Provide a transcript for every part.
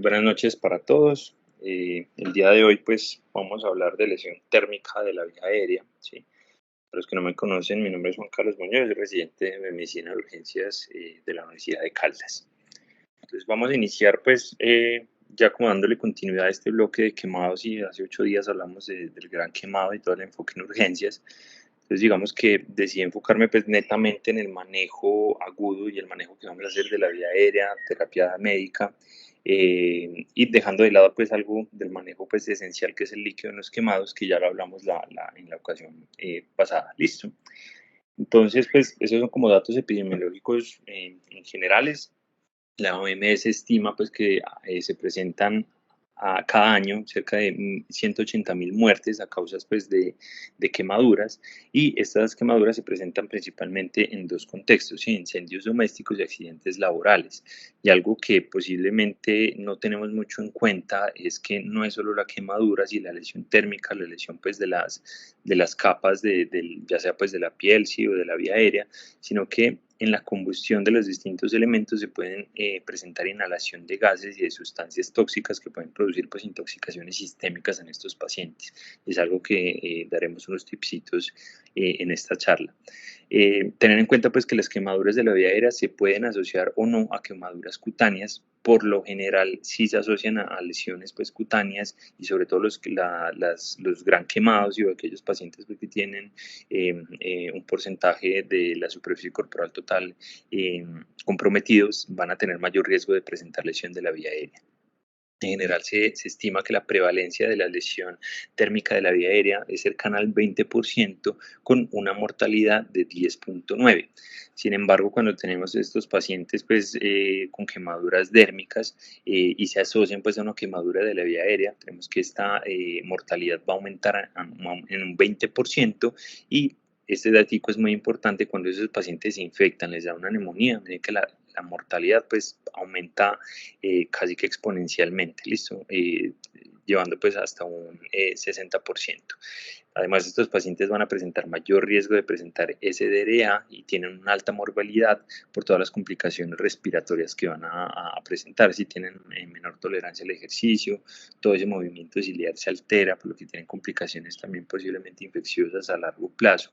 Muy buenas noches para todos. El día de hoy pues vamos a hablar de lesión térmica de la vía aérea, ¿sí? Para los que no me conocen, mi nombre es Juan Carlos Muñoz, soy residente de medicina de urgencias de la Universidad de Caldas. Entonces vamos a iniciar pues ya como dándole continuidad a este bloque de quemados, y hace 8 días hablamos del gran quemado y todo el enfoque en urgencias. Entonces digamos que decidí enfocarme pues netamente en el manejo agudo y el manejo que vamos a hacer de la vía aérea, terapia médica, y dejando de lado pues algo del manejo pues esencial, que es el líquido en los quemados, que ya lo hablamos en la ocasión pasada. Listo. Entonces pues esos son como datos epidemiológicos en generales. La OMS estima pues que se presentan a cada año cerca de 180.000 muertes a causas pues de quemaduras, y estas quemaduras se presentan principalmente en dos contextos: ¿sí? Incendios domésticos y accidentes laborales. Y algo que posiblemente no tenemos mucho en cuenta es que no es solo la quemadura, sino la lesión térmica, la lesión pues de las capas ya sea pues de la piel, sí, o de la vía aérea, sino que en la combustión de los distintos elementos se pueden presentar inhalación de gases y de sustancias tóxicas que pueden producir pues intoxicaciones sistémicas en estos pacientes. Es algo que daremos unos tipsitos en esta charla. Tener en cuenta pues que las quemaduras de la vía aérea se pueden asociar o no a quemaduras cutáneas. Por lo general sí se asocian a lesiones pues cutáneas, y sobre todo los gran quemados y aquellos pacientes pues, que tienen un porcentaje de la superficie corporal total comprometidos, van a tener mayor riesgo de presentar lesión de la vía aérea. En general se estima que la prevalencia de la lesión térmica de la vía aérea es cercana al 20%, con una mortalidad de 10.9. Sin embargo, cuando tenemos estos pacientes pues, con quemaduras dérmicas y se asocian pues, a una quemadura de la vía aérea, tenemos que esta mortalidad va a aumentar en un 20%. Y este dato es muy importante: cuando esos pacientes se infectan, les da una neumonía, que la mortalidad pues aumenta casi que exponencialmente, ¿listo? Llevando pues hasta un 60%. Además, estos pacientes van a presentar mayor riesgo de presentar SDRA y tienen una alta morbilidad por todas las complicaciones respiratorias que van a presentar. Si tienen menor tolerancia al ejercicio, todo ese movimiento ciliar se altera, por lo que tienen complicaciones también posiblemente infecciosas a largo plazo.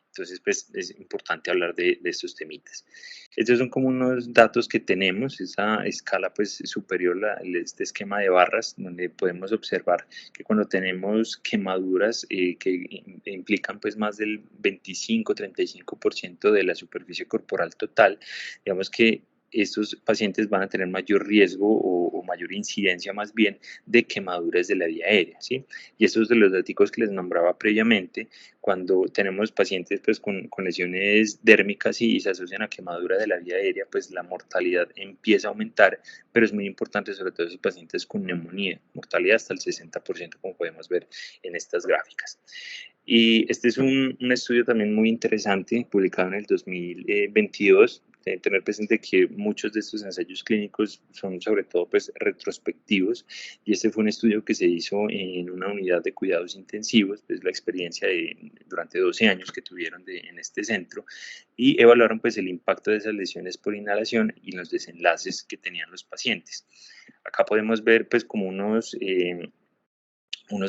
Entonces, pues es importante hablar de estos temitas. Estos son como unos datos que tenemos, esa escala pues superior a este esquema de barras, donde podemos observar que cuando tenemos quemaduras que implican pues más del 25-35% de la superficie corporal total, digamos que estos pacientes van a tener mayor riesgo o mayor incidencia más bien de quemaduras de la vía aérea, ¿sí? Y estos de los datos que les nombraba previamente, cuando tenemos pacientes pues, con lesiones dérmicas y se asocian a quemadura de la vía aérea, pues la mortalidad empieza a aumentar, pero es muy importante sobre todo en pacientes con neumonía, mortalidad hasta el 60%, como podemos ver en estas gráficas. Y este es un estudio también muy interesante, publicado en el 2022. Deben tener presente que muchos de estos ensayos clínicos son sobre todo pues, retrospectivos, y este fue un estudio que se hizo en una unidad de cuidados intensivos, pues la experiencia durante 12 años que tuvieron en este centro, y evaluaron pues el impacto de esas lesiones por inhalación y los desenlaces que tenían los pacientes. Acá podemos ver pues como unos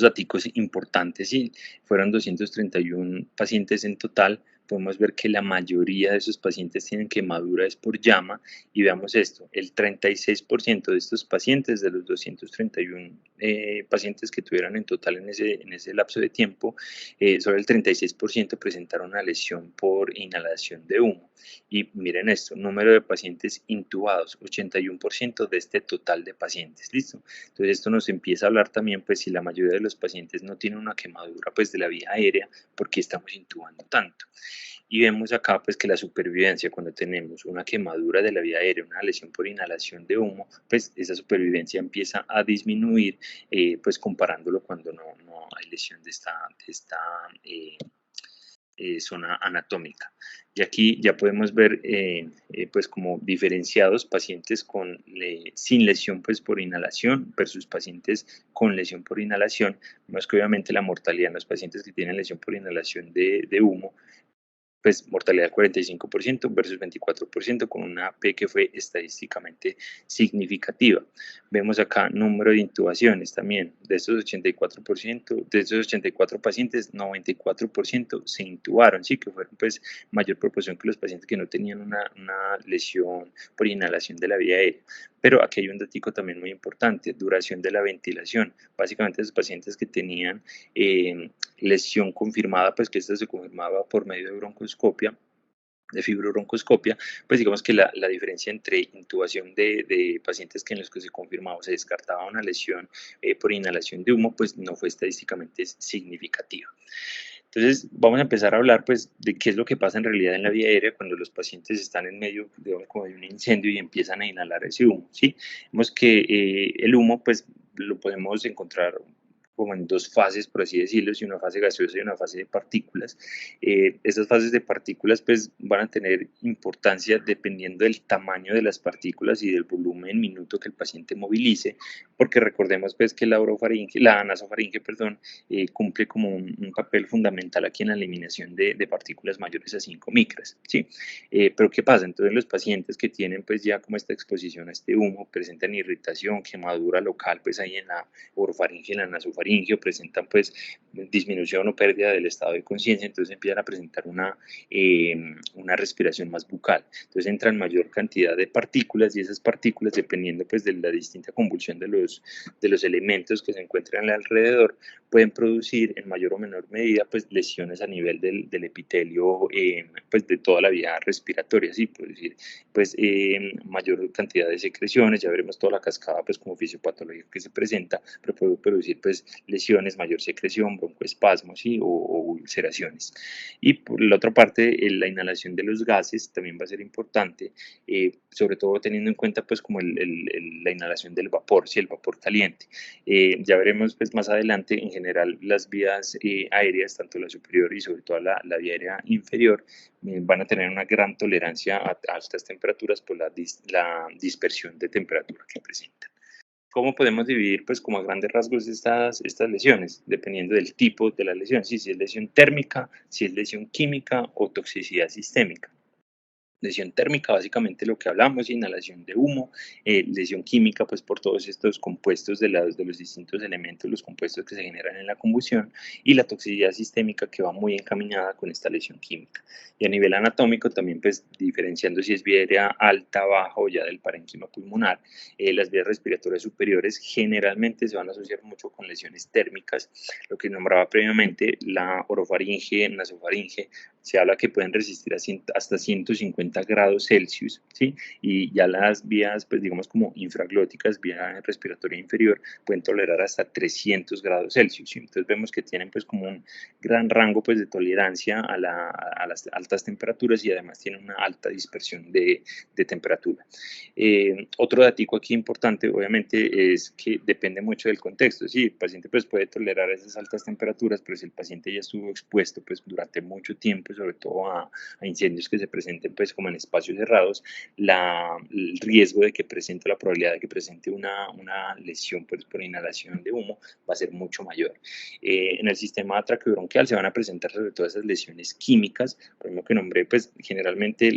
datos importantes, y fueron 231 pacientes en total. Podemos ver que la mayoría de esos pacientes tienen quemaduras por llama, y veamos esto: el 36% de estos pacientes, de los 231 pacientes que tuvieron en total en ese lapso de tiempo, solo el 36% presentaron una lesión por inhalación de humo. Y miren esto: número de pacientes intubados, 81% de este total de pacientes. ¿Listo? Entonces esto nos empieza a hablar también, pues si la mayoría de los pacientes no tienen una quemadura pues de la vía aérea, ¿por qué estamos intubando tanto? Y vemos acá pues que la supervivencia, cuando tenemos una quemadura de la vía aérea, una lesión por inhalación de humo, pues esa supervivencia empieza a disminuir, pues comparándolo cuando no hay lesión de esta zona anatómica. Y aquí ya podemos ver pues como diferenciados pacientes sin lesión pues por inhalación versus pacientes con lesión por inhalación. Vemos que obviamente la mortalidad en los pacientes que tienen lesión por inhalación de humo pues mortalidad del 45% versus 24% con una P que fue estadísticamente significativa. Vemos acá número de intubaciones también, de estos 84%, de estos 84 pacientes, 94% se intubaron, sí, que fueron pues mayor proporción que los pacientes que no tenían una lesión por inhalación de la vía aérea. Pero aquí hay un dato también muy importante, duración de la ventilación. Básicamente esos pacientes que tenían lesión confirmada, pues que esta se confirmaba por medio de broncoscopia, de fibrobroncoscopia, pues digamos que la diferencia entre intubación de pacientes que en los que se confirmaba o se descartaba una lesión por inhalación de humo, pues no fue estadísticamente significativa. Entonces, vamos a empezar a hablar pues de qué es lo que pasa en realidad en la vía aérea cuando los pacientes están en medio, digamos, como de un incendio y empiezan a inhalar ese humo, ¿sí? Vemos que el humo pues lo podemos encontrar como en dos fases, por así decirlo, si una fase gaseosa y una fase de partículas. Estas fases de partículas pues van a tener importancia dependiendo del tamaño de las partículas y del volumen en minuto que el paciente movilice, porque recordemos pues que la nasofaringe, perdón, cumple como un papel fundamental aquí en la eliminación de partículas mayores a 5 micras, ¿sí? Pero ¿qué pasa? Entonces los pacientes que tienen pues ya como esta exposición a este humo presentan irritación, quemadura local pues ahí en la orofaringe, en la nasofaringe, presentan pues disminución o pérdida del estado de conciencia, entonces empiezan a presentar una respiración más bucal, entonces entran mayor cantidad de partículas y esas partículas, dependiendo pues de la distinta convulsión de los elementos que se encuentran alrededor, pueden producir en mayor o menor medida pues lesiones a nivel del epitelio pues de toda la vía respiratoria, ¿sí? Por decir, pues mayor cantidad de secreciones, ya veremos toda la cascada pues como fisiopatológica que se presenta, pero puede producir pues lesiones, mayor secreción, broncoespasmos, ¿sí? O ulceraciones. Y por la otra parte, la inhalación de los gases también va a ser importante, sobre todo teniendo en cuenta pues como la inhalación del vapor, ¿sí? El vapor caliente. Ya veremos pues más adelante, en general las vías aéreas, tanto la superior y sobre todo la vía aérea inferior, van a tener una gran tolerancia a altas temperaturas por la dispersión de temperatura que presentan. ¿Cómo podemos dividir, pues, como a grandes rasgos estas lesiones? Dependiendo del tipo de la lesión, si es lesión térmica, si es lesión química o toxicidad sistémica. Lesión térmica, básicamente lo que hablamos, inhalación de humo, lesión química, pues por todos estos compuestos de los distintos elementos, los compuestos que se generan en la combustión, y la toxicidad sistémica que va muy encaminada con esta lesión química. Y a nivel anatómico también, pues diferenciando si es vía aérea alta, baja o ya del parénquima pulmonar, las vías respiratorias superiores generalmente se van a asociar mucho con lesiones térmicas, lo que nombraba previamente, la orofaringe, nasofaringe, se habla que pueden resistir hasta 150 grados Celsius, ¿sí? Y ya las vías, pues digamos como infraglóticas, vía respiratoria inferior, pueden tolerar hasta 300 grados Celsius, ¿sí? Entonces vemos que tienen pues como un gran rango pues de tolerancia a las altas temperaturas y además tienen una alta dispersión de temperatura. Otro datico aquí importante, obviamente, es que depende mucho del contexto, ¿sí? El paciente pues puede tolerar esas altas temperaturas, pero si el paciente ya estuvo expuesto pues durante mucho tiempo, sobre todo a incendios que se presenten pues como en espacios cerrados, el riesgo de que presente, la probabilidad de que presente una lesión pues, por inhalación de humo va a ser mucho mayor. En el sistema traqueobronquial se van a presentar sobre todo esas lesiones químicas, por lo que nombré, pues generalmente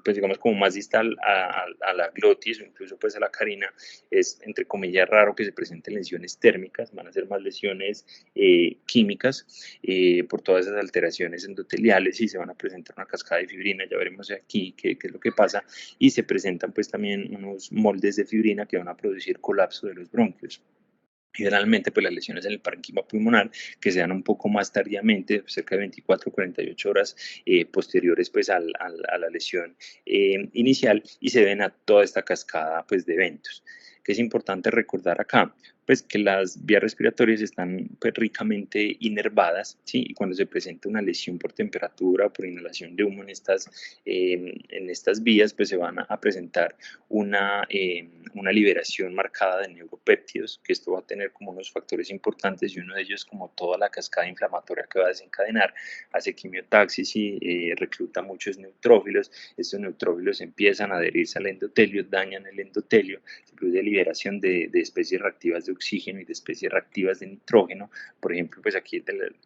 pues digamos como más distal a la glotis o incluso pues a la carina, es entre comillas raro que se presenten lesiones térmicas, van a ser más lesiones químicas por todas esas alteraciones endoteliales y se van a presentar una cascada de fibrina, ya veremos aquí qué es lo que pasa, y se presentan pues también unos moldes de fibrina que van a producir colapso de los bronquios. Generalmente, pues las lesiones en el parénquima pulmonar que se dan un poco más tardíamente, cerca de 24 o 48 horas posteriores pues a la lesión inicial y se ven a toda esta cascada pues de eventos. ¿Qué es importante recordar acá? Pues que las vías respiratorias están pues, ricamente inervadas, ¿sí? Y cuando se presenta una lesión por temperatura o por inhalación de humo en estas vías, pues se van a presentar una liberación marcada de neuropéptidos, que esto va a tener como unos factores importantes y uno de ellos como toda la cascada inflamatoria que va a desencadenar, hace quimiotaxis y recluta muchos neutrófilos. Estos neutrófilos empiezan a adherirse al endotelio, dañan el endotelio, se produce liberación de especies reactivas de oxígeno y de especies reactivas de nitrógeno. Por ejemplo, pues aquí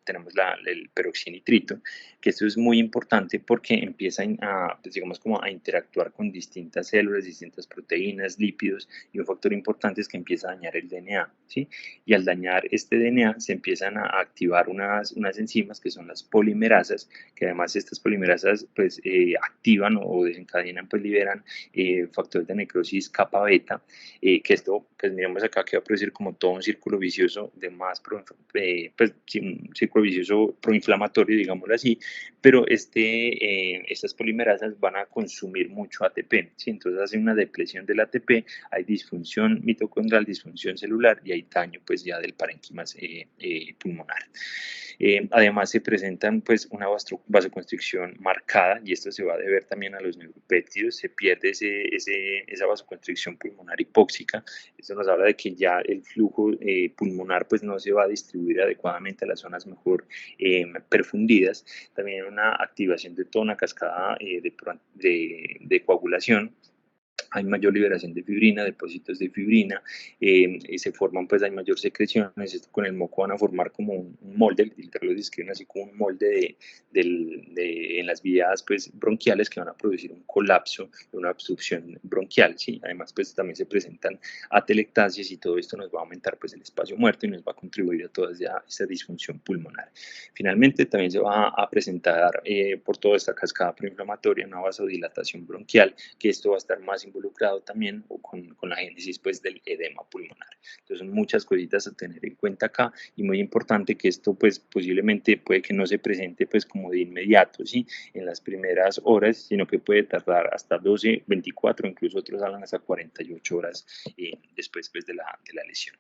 tenemos el peroxinitrito, que esto es muy importante porque empiezan a, pues digamos, como a interactuar con distintas células, distintas proteínas, lípidos, y un factor importante es que empieza a dañar el DNA, ¿sí? Y al dañar este DNA se empiezan a activar unas enzimas que son las polimerasas, que además estas polimerasas pues activan o desencadenan, pues liberan factores de necrosis capa beta, que esto pues miramos acá que va a producir como todo un círculo vicioso de más, pues sí, un círculo vicioso proinflamatorio, digámoslo así, pero estas polimerasas van a consumir mucho ATP, ¿sí? Entonces hace una depresión del ATP, hay disfunción mitocondrial, disfunción celular y hay daño pues ya del parénquima pulmonar. Además se presentan pues una vasoconstricción marcada y esto se va a deber también a los neuropéptidos, se pierde esa vasoconstricción pulmonar hipóxica. Esto nos habla de que ya el flujo pulmonar pues no se va a distribuir adecuadamente a las zonas mejor perfundidas. También una activación de toda una cascada de coagulación. Hay mayor liberación de fibrina, depósitos de fibrina, se forman, pues hay mayor secreciones, esto con el moco van a formar como un molde, lo describen así como un molde en las vías pues, bronquiales que van a producir un colapso, una obstrucción bronquial, ¿sí? Además, pues también se presentan atelectasias y todo esto nos va a aumentar pues el espacio muerto y nos va a contribuir a toda esta disfunción pulmonar. Finalmente, también se va a presentar por toda esta cascada proinflamatoria una vasodilatación bronquial, que esto va a estar más involucrado también con la génesis pues, del edema pulmonar. Entonces son muchas cositas a tener en cuenta acá y muy importante que esto pues posiblemente puede que no se presente pues como de inmediato, ¿sí? En las primeras horas, sino que puede tardar hasta 12, 24, incluso otros hablan hasta 48 horas después pues, de la lesión.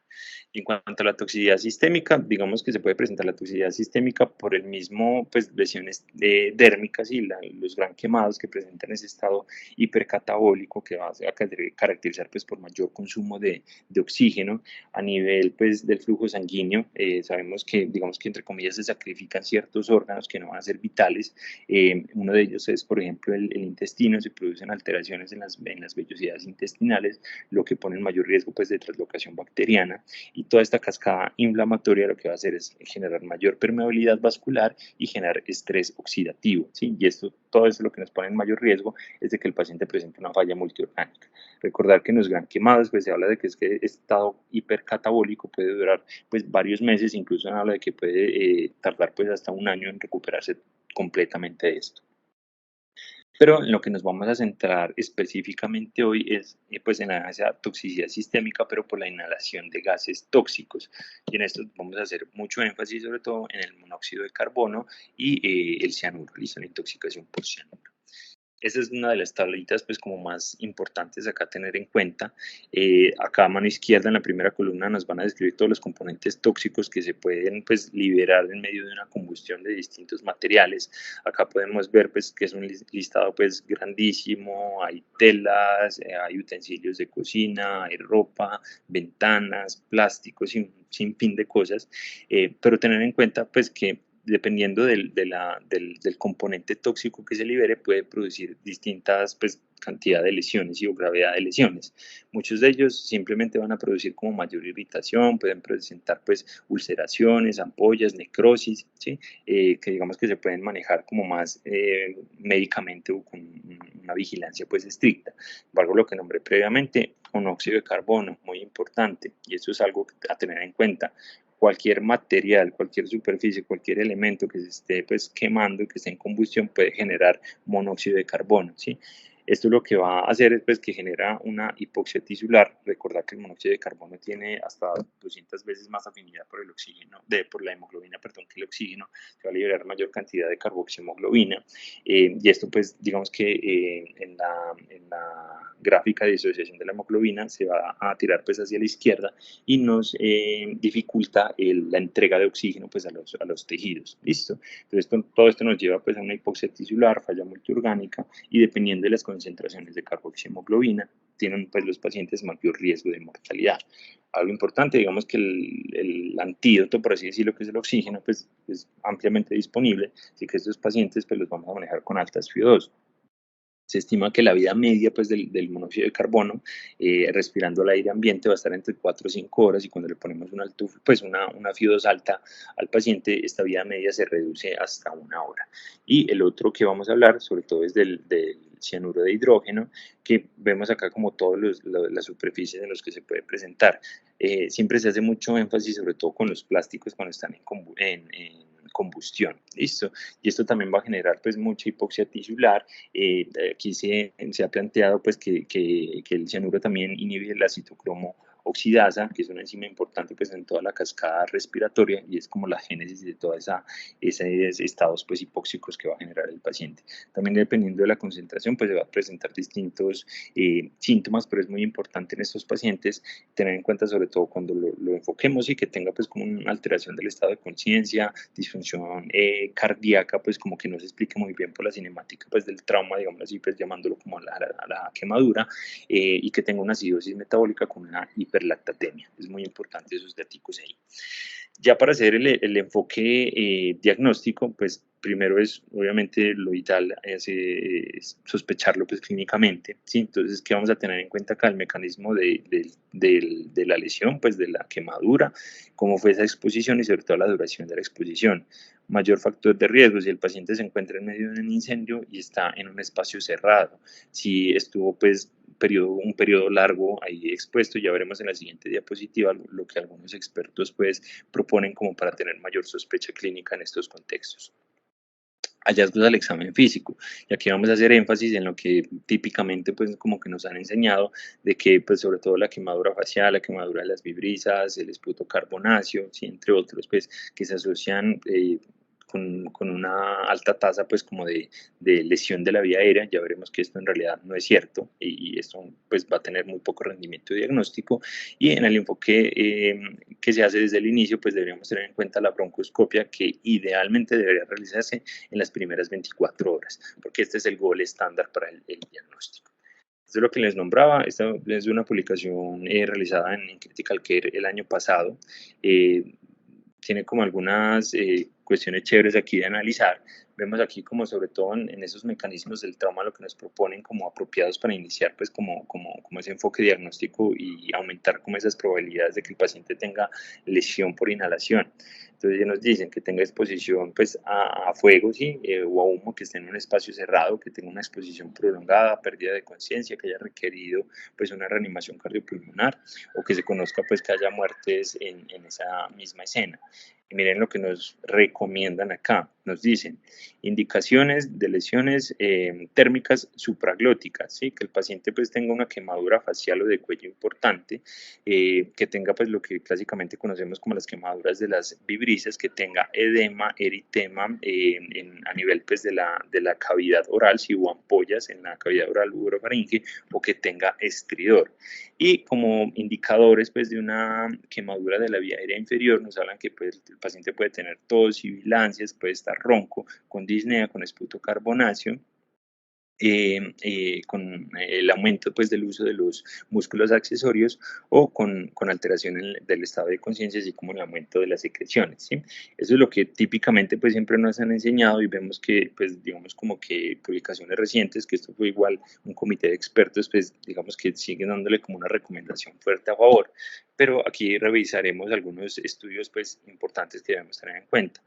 En cuanto a la toxicidad sistémica, digamos que se puede presentar la toxicidad sistémica por el mismo, pues, lesiones dérmicas y los gran quemados que presentan ese estado hipercatabólico que va a caracterizar pues, por mayor consumo de oxígeno a nivel pues, del flujo sanguíneo. Sabemos que, digamos que entre comillas, se sacrifican ciertos órganos que no van a ser vitales. Uno de ellos es, por ejemplo, el intestino, se producen alteraciones en las vellosidades intestinales, lo que pone en mayor riesgo pues, de translocación bacteriana. Y toda esta cascada inflamatoria lo que va a hacer es generar mayor permeabilidad vascular y generar estrés oxidativo, ¿sí? Y todo esto lo que nos pone en mayor riesgo es de que el paciente presente una falla multiorgánica. Recordar que en los gran quemados pues, se habla de que este estado hipercatabólico puede durar pues, varios meses, incluso se habla de que puede tardar pues, hasta un año en recuperarse completamente de esto. Pero en lo que nos vamos a centrar específicamente hoy es pues en esa toxicidad sistémica, pero por la inhalación de gases tóxicos. Y en esto vamos a hacer mucho énfasis sobre todo en el monóxido de carbono y el cianuro, ¿listo? La intoxicación por cianuro. Esa es una de las tablitas pues como más importantes acá a tener en cuenta. Acá a mano izquierda en la primera columna nos van a describir todos los componentes tóxicos que se pueden pues liberar en medio de una combustión de distintos materiales. Acá podemos ver pues que es un listado pues grandísimo, hay telas, hay utensilios de cocina, hay ropa, ventanas, plásticos y un sinfín de cosas, pero tener en cuenta pues que dependiendo del componente tóxico que se libere, puede producir distintas pues, cantidad de lesiones y o gravedad de lesiones. Muchos de ellos simplemente van a producir como mayor irritación, pueden presentar pues ulceraciones, ampollas, necrosis, ¿sí? Que digamos que se pueden manejar como más médicamente o con una vigilancia pues estricta. Sin embargo, lo que nombré previamente, monóxido de carbono, muy importante, y eso es algo a tener en cuenta. Cualquier material, cualquier superficie, cualquier elemento que se esté pues, quemando, que esté en combustión, puede generar monóxido de carbono, ¿sí? Esto lo que va a hacer es pues, que genera una hipoxia tisular. Recordad que el monóxido de carbono tiene hasta 200 veces más afinidad por el oxígeno, por la hemoglobina, perdón, que el oxígeno, que va a liberar mayor cantidad de carboxihemoglobina. Y esto, pues, digamos que en la gráfica de disociación de la hemoglobina se va a tirar pues, hacia la izquierda y nos dificulta la entrega de oxígeno pues, a los tejidos. ¿Listo? Entonces, todo esto nos lleva pues, a una hipoxia tisular, falla multiorgánica y dependiendo de las concentraciones de carboxihemoglobina, tienen pues, los pacientes mayor riesgo de mortalidad. Algo importante, digamos que el antídoto, por así decirlo, que es el oxígeno, pues es ampliamente disponible, así que estos pacientes pues, los vamos a manejar con altas FIO2. Se estima que la vida media pues, del monóxido de carbono, respirando el aire ambiente, va a estar entre 4 o 5 horas, y cuando le ponemos pues una FIO2 alta al paciente, esta vida media se reduce hasta 1 hora. Y el otro que vamos a hablar, sobre todo, es del cianuro de hidrógeno, que vemos acá como todas las superficies en las que se puede presentar. Siempre se hace mucho énfasis, sobre todo con los plásticos cuando están en combustión, ¿listo? Y esto también va a generar pues mucha hipoxia tisular. Aquí se ha planteado pues que el cianuro también inhibe la citocromo oxidasa, que es una enzima importante pues en toda la cascada respiratoria, y es como la génesis de toda esos estados pues hipóxicos que va a generar el paciente. También dependiendo de la concentración pues se va a presentar distintos síntomas, pero es muy importante en estos pacientes tener en cuenta, sobre todo cuando lo enfoquemos, y que tenga pues como una alteración del estado de conciencia, disfunción cardíaca, pues como que no se explique muy bien por la cinemática pues del trauma, digamos así, pues llamándolo como la quemadura, y que tenga una acidosis metabólica con una hiperlactatemia. Es muy importante esos datos ahí. Ya para hacer el enfoque diagnóstico, pues primero es obviamente lo vital es sospecharlo pues clínicamente, ¿sí? Entonces, ¿qué vamos a tener en cuenta acá? El mecanismo de la lesión, pues de la quemadura, cómo fue esa exposición y sobre todo la duración de la exposición. Mayor factor de riesgo: si el paciente se encuentra en medio de un incendio y está en un espacio cerrado, si estuvo pues un periodo largo ahí expuesto. Ya veremos en la siguiente diapositiva lo que algunos expertos pues proponen como para tener mayor sospecha clínica en estos contextos. Hallazgos al examen físico, y aquí vamos a hacer énfasis en lo que típicamente pues como que nos han enseñado, de que pues sobre todo la quemadura facial, la quemadura de las vibrisas, el esputo carbonáceo, ¿sí? Entre otros pues que se asocian con una alta tasa pues como de lesión de la vía aérea. Ya veremos que esto en realidad no es cierto, y esto pues va a tener muy poco rendimiento diagnóstico. Y en el enfoque que se hace desde el inicio, pues deberíamos tener en cuenta la broncoscopia, que idealmente debería realizarse en las primeras 24 horas, porque este es el gol estándar para el diagnóstico. Esto es lo que les nombraba. Esta es una publicación realizada en Critical Care el año pasado. Tiene como algunas cuestiones chéveres aquí de analizar. Vemos aquí como sobre todo en esos mecanismos del trauma lo que nos proponen como apropiados para iniciar pues como ese enfoque diagnóstico y aumentar como esas probabilidades de que el paciente tenga lesión por inhalación. Entonces ya nos dicen que tenga exposición pues a fuego, ¿sí? O a humo, que esté en un espacio cerrado, que tenga una exposición prolongada, pérdida de conciencia, que haya requerido pues una reanimación cardiopulmonar, o que se conozca pues que haya muertes en esa misma escena. Y miren lo que nos recomiendan acá. Nos dicen indicaciones de lesiones térmicas supraglóticas, ¿sí? Que el paciente pues tenga una quemadura facial o de cuello importante, que tenga pues lo que clásicamente conocemos como las quemaduras de las vibrisas, que tenga edema, eritema a nivel pues de la cavidad oral, si hubo ampollas en la cavidad oral u orofaringe, o que tenga estridor. Y como indicadores pues de una quemadura de la vía aérea inferior, nos hablan que pues, el paciente puede tener tos, sibilancias, puede estar ronco, con disnea, con esputo carbonáceo, con el aumento pues, del uso de los músculos accesorios, o con alteración del estado de conciencia, así como el aumento de las secreciones, ¿sí? Eso es lo que típicamente pues, siempre nos han enseñado, y vemos que, pues, digamos, como que publicaciones recientes, que esto fue igual un comité de expertos, pues digamos que siguen dándole como una recomendación fuerte a favor. Pero aquí revisaremos algunos estudios pues, importantes que debemos tener en cuenta.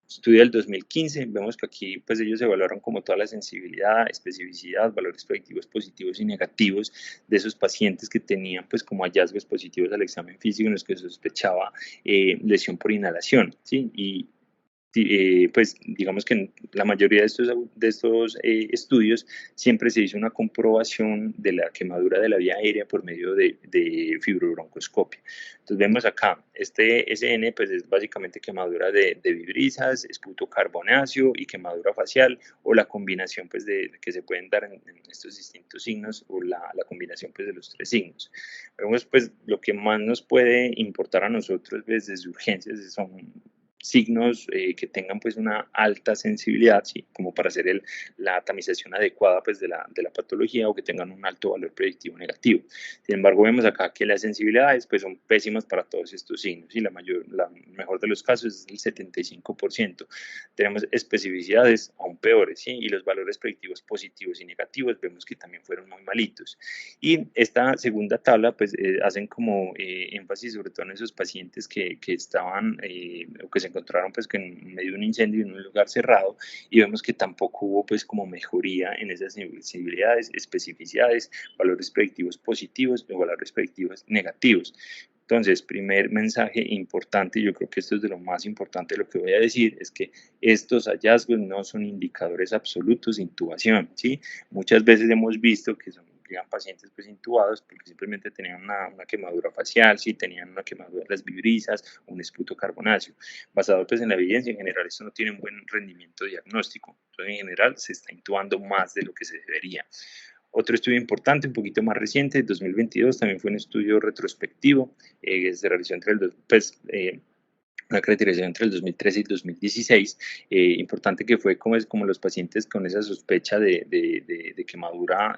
Estudio del 2015, vemos que aquí pues ellos evaluaron como toda la sensibilidad, especificidad, valores predictivos positivos y negativos de esos pacientes que tenían pues como hallazgos positivos al examen físico, en los que se sospechaba lesión por inhalación, ¿sí? Y pues digamos que en la mayoría de estos estudios siempre se hizo una comprobación de la quemadura de la vía aérea por medio de fibrobroncoscopia. Entonces vemos acá, este SN pues es básicamente quemadura de vibrisas, esputo carbonáceo y quemadura facial, o la combinación pues que se pueden dar en estos distintos signos, o la combinación pues de los tres signos. Vemos pues lo que más nos puede importar a nosotros pues, desde urgencias son signos que tengan pues una alta sensibilidad, ¿sí? Como para hacer la tamización adecuada pues de la patología o que tengan un alto valor predictivo negativo. Sin embargo, vemos acá que las sensibilidades pues son pésimas para todos estos signos y la mejor de los casos es el 75%. Tenemos especificidades aún peores, ¿sí? Y los valores predictivos positivos y negativos vemos que también fueron muy malitos. Y esta segunda tabla pues hacen como énfasis sobre todo en esos pacientes que estaban o que se encontraron pues que en medio de un incendio en un lugar cerrado, y vemos que tampoco hubo pues como mejoría en esas sensibilidades, especificidades, valores predictivos positivos o valores predictivos negativos. Entonces, primer mensaje importante, yo creo que esto es de lo más importante de lo que voy a decir, es que estos hallazgos no son indicadores absolutos de intubación, ¿sí? Muchas veces hemos visto que llegan pacientes pues intubados porque simplemente tenían una quemadura facial, sí, tenían una quemadura de las vibrisas, un esputo carbonáceo. Basado pues en la evidencia, en general esto no tiene un buen rendimiento diagnóstico, entonces en general se está intubando más de lo que se debería. Otro estudio importante, un poquito más reciente, 2022, también fue un estudio retrospectivo que se realizó entre una acreditación entre el 2013 y el 2016, importante que fue como los pacientes con esa sospecha de quemadura,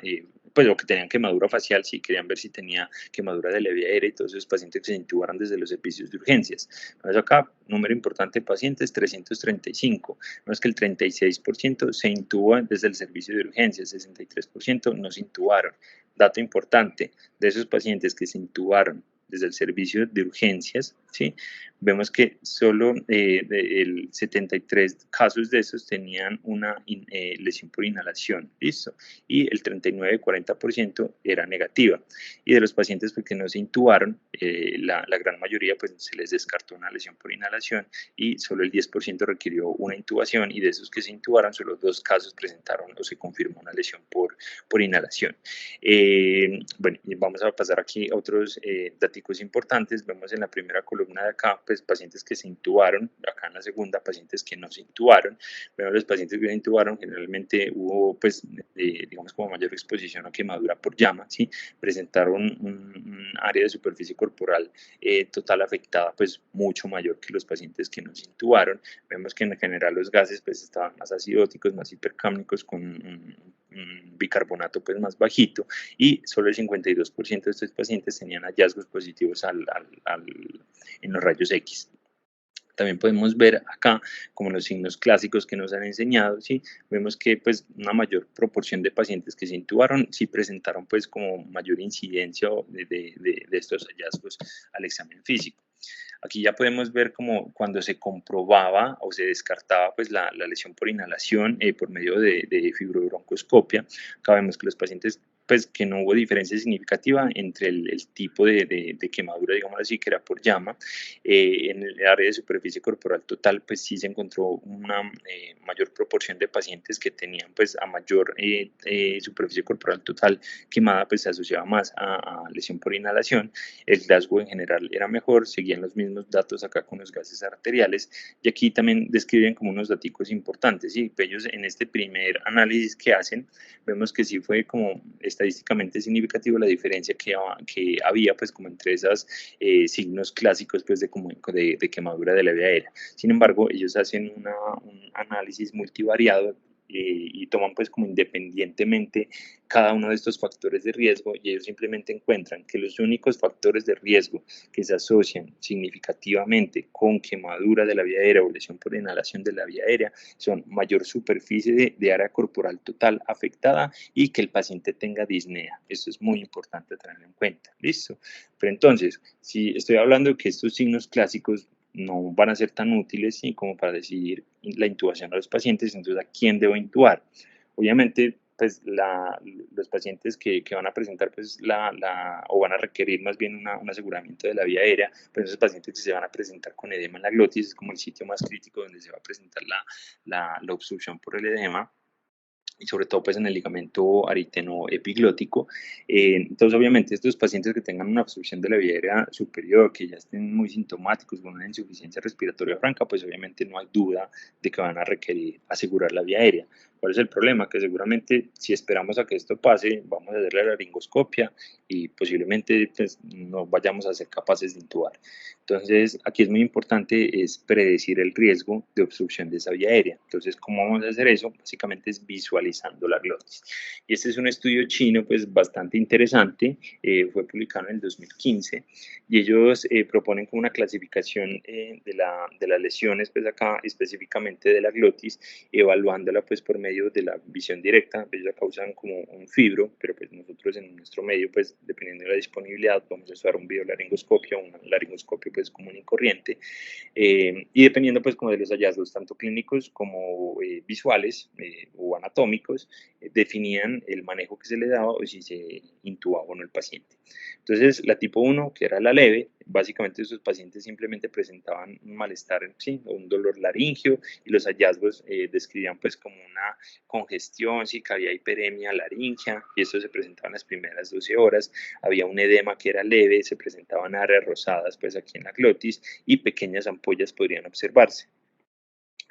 pues o que tenían quemadura facial, si querían ver si tenía quemadura de la vía aérea, y todos esos pacientes que se intubaron desde los servicios de urgencias. Entonces acá, número importante de pacientes, 335. Vemos que el 36% se intuba desde el servicio de urgencias, 63% no se intubaron. Dato importante, de esos pacientes que se intubaron desde el servicio de urgencias, ¿sí? Vemos que solo el 73 casos de esos tenían una lesión por inhalación, ¿listo? Y el 39-40% era negativa. Y de los pacientes pues, que no se intubaron, la gran mayoría pues se les descartó una lesión por inhalación y solo el 10% requirió una intubación, y de esos que se intubaron, solo 2 casos presentaron o se confirmó una lesión por inhalación. Bueno, vamos a pasar aquí a otros datos importantes. Vemos en la primera columna de acá, pues pacientes que se intubaron, acá en la segunda, pacientes que no se intubaron. Vemos los pacientes que se intubaron, generalmente hubo, pues, digamos, como mayor exposición a quemadura por llama, ¿sí? Presentaron un área de superficie corporal total afectada, pues, mucho mayor que los pacientes que no se intubaron. Vemos que en general los gases, pues, estaban más acidóticos, más hipercámnicos, con un bicarbonato pues más bajito, y solo el 52% de estos pacientes tenían hallazgos positivos en los rayos X. También podemos ver acá como los signos clásicos que nos han enseñado, ¿sí? Vemos que pues una mayor proporción de pacientes que se intubaron sí presentaron pues como mayor incidencia de estos hallazgos al examen físico. Aquí ya podemos ver como cuando se comprobaba o se descartaba pues la lesión por inhalación por medio de fibrobroncoscopia. Acá vemos que los pacientes pues que no hubo diferencia significativa entre el tipo de quemadura, digamos así, que era por llama. En el área de superficie corporal total, pues sí se encontró una mayor proporción de pacientes que tenían pues a mayor superficie corporal total quemada, pues se asociaba más a lesión por inhalación. El Glasgow en general era mejor, seguían los mismos datos acá con los gases arteriales, y aquí también describen como unos datos importantes, y ellos en este primer análisis que hacen, vemos que sí fue como estadísticamente significativo la diferencia que había pues como entre esos signos clásicos pues de quemadura de la vía aérea. Sin embargo, ellos hacen un análisis multivariado y toman pues como independientemente cada uno de estos factores de riesgo, y ellos simplemente encuentran que los únicos factores de riesgo que se asocian significativamente con quemadura de la vía aérea o lesión por inhalación de la vía aérea son mayor superficie de área corporal total afectada y que el paciente tenga disnea. Eso es muy importante tenerlo en cuenta. ¿Listo? Pero entonces, si estoy hablando de que estos signos clásicos no van a ser tan útiles, ¿sí? Como para decidir la intubación a los pacientes, entonces ¿a quién debo intubar? Obviamente, pues los pacientes que van a presentar pues o van a requerir más bien un aseguramiento de la vía aérea, pues esos pacientes que se van a presentar con edema en la glotis es como el sitio más crítico donde se va a presentar la obstrucción por el edema. y sobre todo pues en el ligamento ariteno epiglótico. Entonces obviamente estos pacientes que tengan una obstrucción de la vía aérea superior, que ya estén muy sintomáticos con una insuficiencia respiratoria franca, pues obviamente no hay duda de que van a requerir asegurar la vía aérea. ¿Cuál es el problema? Que seguramente si esperamos a que esto pase, vamos a hacer la laringoscopia y posiblemente pues, no vayamos a ser capaces de intubar. Entonces, aquí es muy importante es predecir el riesgo de obstrucción de esa vía aérea. Entonces, ¿cómo vamos a hacer eso? Básicamente es visualizando la glotis. Y este es un estudio chino, pues bastante interesante, fue publicado en el 2015, y ellos proponen como una clasificación de las lesiones, pues acá específicamente de la glotis, evaluándola pues por medio de la visión directa. Ellos la causan como un fibro, pero pues nosotros en nuestro medio, pues dependiendo de la disponibilidad, vamos a usar un videolaringoscopio o un laringoscopio pues común y corriente, y dependiendo pues como de los hallazgos tanto clínicos como visuales o anatómicos, definían el manejo que se le daba o si se intubaba o no el paciente. Entonces la tipo 1, que era la leve, básicamente esos pacientes simplemente presentaban un malestar, sí, o un dolor laringio, y los hallazgos describían pues como una congestión, sí, que había hiperemia laringea, y eso se presentaba en las primeras 12 horas. Había un edema que era leve, se presentaban áreas rosadas pues aquí en la glotis, y pequeñas ampollas podrían observarse.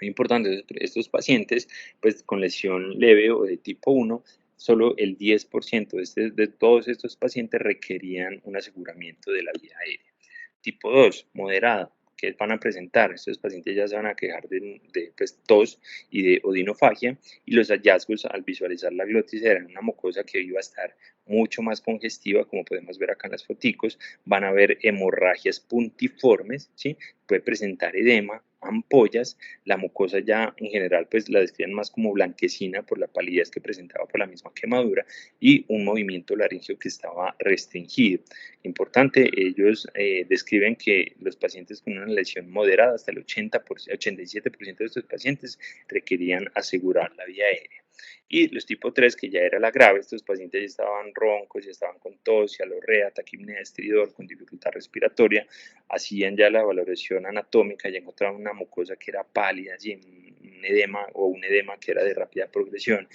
Muy importante, estos pacientes pues con lesión leve o de tipo 1, solo el 10% de todos estos pacientes requerían un aseguramiento de la vía aérea. Tipo 2, moderada, que van a presentar, estos pacientes ya se van a quejar de pues, tos y de odinofagia, y los hallazgos al visualizar la glotis eran una mucosa que iba a estar mucho más congestiva, como podemos ver acá en las foticos. Van a haber hemorragias puntiformes, ¿sí? Puede presentar edema, ampollas. La mucosa ya en general pues la describen más como blanquecina por la palidez que presentaba por la misma quemadura, y un movimiento laringio que estaba restringido. Importante, ellos describen que los pacientes con una lesión moderada, hasta el 87% de estos pacientes requerían asegurar la vía aérea. Y los tipo 3, que ya era la grave, estos pacientes ya estaban roncos, ya estaban con tos, cialorrea, taquipnea, estridor, con dificultad respiratoria, hacían ya la valoración anatómica y encontraban una mucosa que era pálida, un edema o un edema que era de rápida progresión.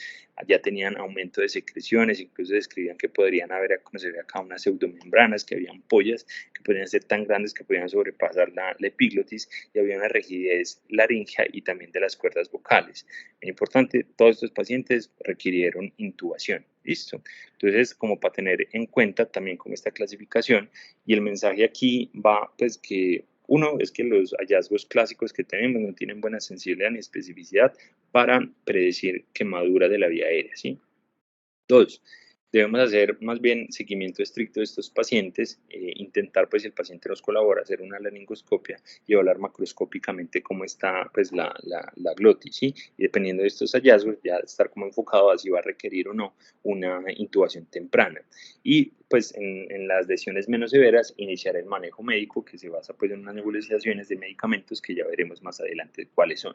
Ya tenían aumento de secreciones, incluso describían que podrían haber, como se ve acá, unas pseudomembranas, que habían ampollas que podrían ser tan grandes que podían sobrepasar la epiglotis, y había una rigidez laringea y también de las cuerdas vocales. Es importante, todos estos pacientes requirieron intubación. ¿Listo? Entonces, como para tener en cuenta también con esta clasificación, y el mensaje aquí va, pues que uno es que los hallazgos clásicos que tenemos no tienen buena sensibilidad ni especificidad para predecir quemadura de la vía aérea, ¿sí? Dos, debemos hacer más bien seguimiento estricto de estos pacientes, intentar, pues, si el paciente nos colabora, hacer una laringoscopia y evaluar macroscópicamente cómo está, pues, la glotis, ¿sí? Y dependiendo de estos hallazgos, ya estar como enfocado a si va a requerir o no una intubación temprana. Y, pues, en las lesiones menos severas, iniciar el manejo médico, que se basa, pues, en unas nebulizaciones de medicamentos que ya veremos más adelante cuáles son.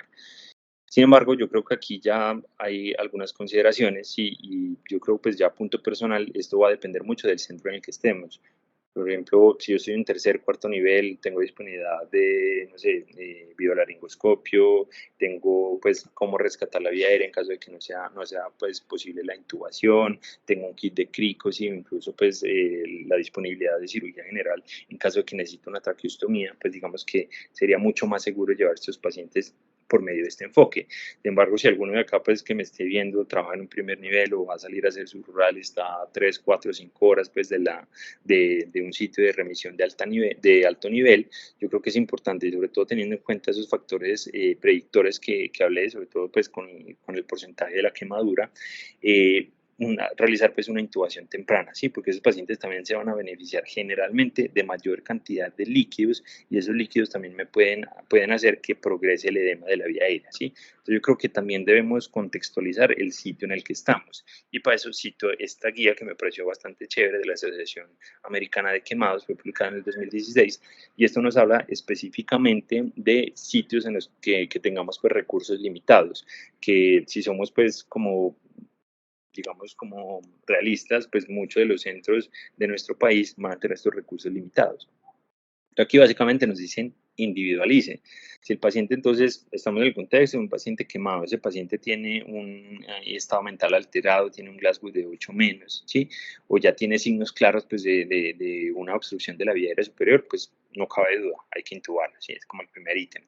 Sin embargo, yo creo que aquí ya hay algunas consideraciones, y yo creo pues ya a punto personal, esto va a depender mucho del centro en el que estemos. Por ejemplo, si yo estoy en tercer, cuarto nivel, tengo disponibilidad de, no sé, videolaringoscopio, tengo pues cómo rescatar la vía aérea en caso de que no sea pues posible la intubación, tengo un kit de cricos y incluso pues la disponibilidad de cirugía general en caso de que necesite una traqueostomía, pues digamos que sería mucho más seguro llevar a estos pacientes por medio de este enfoque. Sin embargo, si alguno de acá pues que me esté viendo trabaja en un primer nivel o va a salir a hacer su rural, está a 3, 4, 5 horas pues de un sitio de remisión de alto nivel, yo creo que es importante, sobre todo teniendo en cuenta esos factores predictores que hablé, sobre todo pues con el porcentaje de la quemadura, realizar pues una intubación temprana, ¿sí? Porque esos pacientes también se van a beneficiar generalmente de mayor cantidad de líquidos, y esos líquidos también pueden hacer que progrese el edema de la vía aérea, ¿sí? Entonces yo creo que también debemos contextualizar el sitio en el que estamos, y para eso cito esta guía que me pareció bastante chévere de la Asociación Americana de Quemados, fue publicada en el 2016, y esto nos habla específicamente de sitios en los que tengamos pues recursos limitados, que si somos pues como digamos, como realistas, pues muchos de los centros de nuestro país van a tener estos recursos limitados. Aquí básicamente nos dicen individualice. Si el paciente entonces, estamos en el contexto de un paciente quemado, ese paciente tiene un estado mental alterado, tiene un Glasgow de 8 menos, ¿sí? O ya tiene signos claros pues, de una obstrucción de la vía aérea superior, pues no cabe duda, hay que intubarlo, ¿sí? Es como el primer ítem.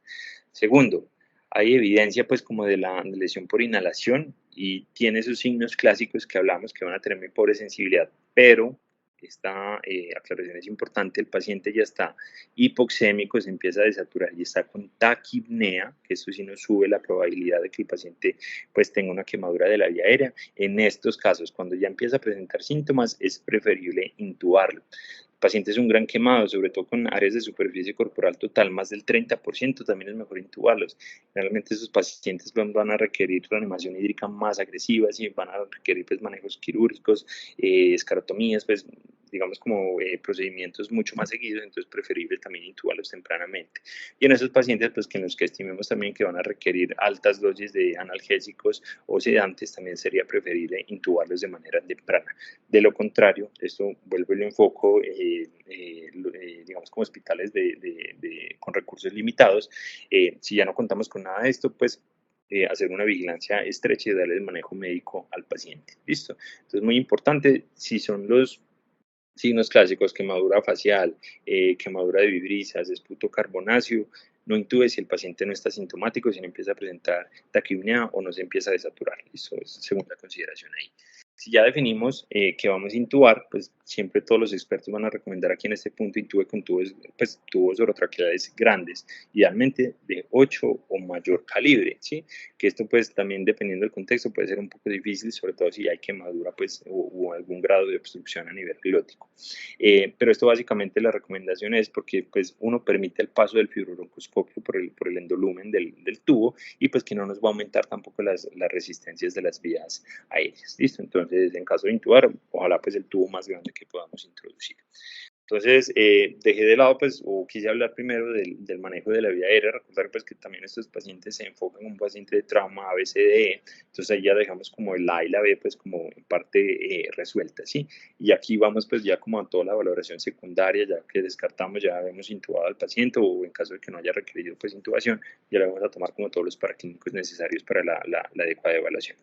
Segundo, hay evidencia pues como de la lesión por inhalación y tiene esos signos clásicos que hablamos que van a tener muy pobre sensibilidad, pero esta aclaración es importante, el paciente ya está hipoxémico, se empieza a desaturar y está con taquipnea, que eso sí nos sube la probabilidad de que el paciente pues tenga una quemadura de la vía aérea. En estos casos, cuando ya empieza a presentar síntomas, es preferible intubarlo. El paciente es un gran quemado, sobre todo con áreas de superficie corporal total, más del 30%, también es mejor intubarlos. Realmente esos pacientes van a requerir reanimación hídrica más agresiva y van a requerir pues, manejos quirúrgicos, escarotomías, pues digamos como procedimientos mucho más seguidos, entonces preferible también intubarlos tempranamente. Y en esos pacientes, pues que en los que estimemos también que van a requerir altas dosis de analgésicos o sedantes, también sería preferible intubarlos de manera temprana. De lo contrario, esto vuelvo y lo enfoco, digamos como hospitales con recursos limitados, si ya no contamos con nada de esto, pues hacer una vigilancia estrecha y darle el manejo médico al paciente. ¿Listo? Entonces, muy importante, si son los signos clásicos, quemadura facial, quemadura de vibrisas, esputo carbonáceo, no intube si el paciente no está sintomático, si no empieza a presentar taquipnea o no se empieza a desaturar. Eso es segunda consideración ahí. Si ya definimos que vamos a intubar, pues siempre todos los expertos van a recomendar aquí en este punto intube con tubos, pues, tubos orotraqueales grandes, idealmente de 8 o mayor calibre, ¿sí? Que esto pues también dependiendo del contexto puede ser un poco difícil, sobre todo si hay quemadura pues, o algún grado de obstrucción a nivel glótico. Pero esto básicamente la recomendación es porque pues, uno permite el paso del fibrobroncoscopio por el endolumen del tubo y pues que no nos va a aumentar tampoco las resistencias de las vías aéreas. ¿Listo? Entonces, en caso de intubar, ojalá pues el tubo más grande que podamos introducir. Entonces, dejé de lado, pues, o quise hablar primero del manejo de la vía aérea, recordar pues que también estos pacientes se enfocan en un paciente de trauma ABCDE, entonces ahí ya dejamos como el A y la B pues como en parte resuelta, ¿sí? Y aquí vamos pues ya como a toda la valoración secundaria, ya que descartamos, ya hemos intubado al paciente o en caso de que no haya requerido pues intubación, ya le vamos a tomar como todos los paraclínicos necesarios para la adecuada evaluación.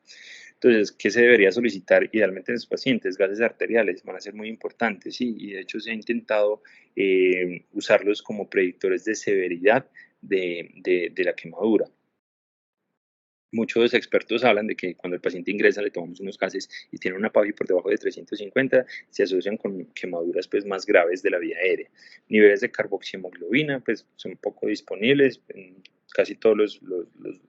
Entonces, ¿qué se debería solicitar idealmente en los pacientes? Gases arteriales van a ser muy importantes, sí, y de hecho se ha intentado usarlos como predictores de severidad de la quemadura. Muchos expertos hablan de que cuando el paciente ingresa le tomamos unos gases y tiene una PAVI por debajo de 350, se asocian con quemaduras pues, más graves de la vía aérea. Niveles de carboxihemoglobina pues, son poco disponibles. En casi todos los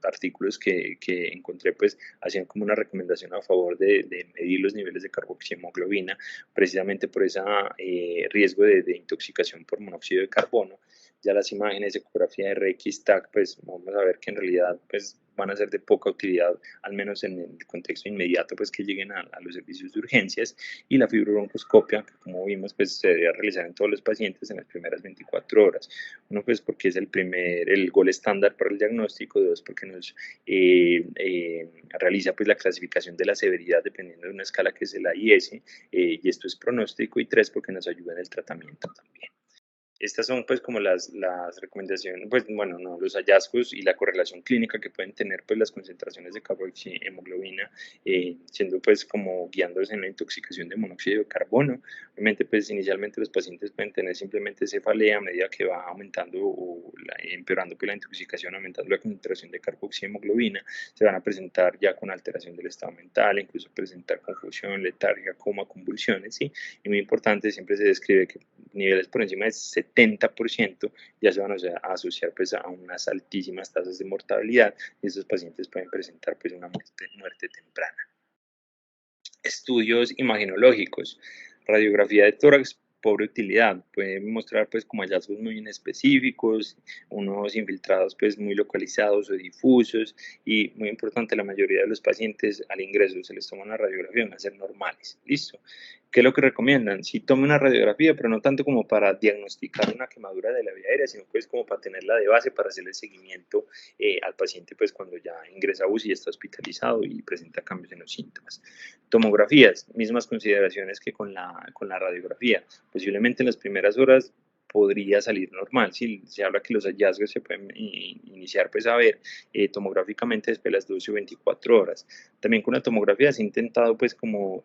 artículos que encontré pues, hacían como una recomendación a favor de medir los niveles de carboxihemoglobina precisamente por ese riesgo de intoxicación por monóxido de carbono. Ya las imágenes de ecografía de RX-TAC, pues vamos a ver que en realidad pues, van a ser de poca utilidad, al menos en el contexto inmediato, pues que lleguen a los servicios de urgencias. Y la fibrobroncoscopia, que como vimos, pues se debería realizar en todos los pacientes en las primeras 24 horas. Uno, pues porque es el gol estándar para el diagnóstico. Dos, porque nos realiza pues la clasificación de la severidad dependiendo de una escala que es el AIS, y esto es pronóstico. Y tres, porque nos ayuda en el tratamiento también. Estas son pues como las recomendaciones, pues bueno, no, los hallazgos y la correlación clínica que pueden tener pues las concentraciones de carboxihemoglobina, siendo pues como guiándose en la intoxicación de monóxido de carbono. Obviamente pues inicialmente los pacientes pueden tener simplemente cefalea a medida que va aumentando o empeorando pues la intoxicación, aumentando la concentración de carboxihemoglobina, se van a presentar ya con alteración del estado mental, incluso presentar confusión, letargia, coma, convulsiones, ¿sí? Y muy importante, siempre se describe que niveles por encima del 70% ya se van a asociar pues, a unas altísimas tasas de mortalidad y estos pacientes pueden presentar pues, una muerte temprana. Estudios imagenológicos, radiografía de tórax, pobre utilidad, puede mostrar pues como hallazgos muy inespecíficos, unos infiltrados pues muy localizados o difusos y muy importante, la mayoría de los pacientes al ingreso se les toma una radiografía, van a ser normales, listo. ¿Qué es lo que recomiendan? Sí, tome una radiografía, pero no tanto como para diagnosticar una quemadura de la vía aérea, sino pues como para tenerla de base para hacerle seguimiento al paciente pues cuando ya ingresa a UCI y está hospitalizado y presenta cambios en los síntomas. Tomografías, mismas consideraciones que con la radiografía. Posiblemente en las primeras horas podría salir normal. Si se habla que los hallazgos se pueden iniciar pues a ver tomográficamente después de las 12 o 24 horas. También con la tomografía se ha intentado pues como,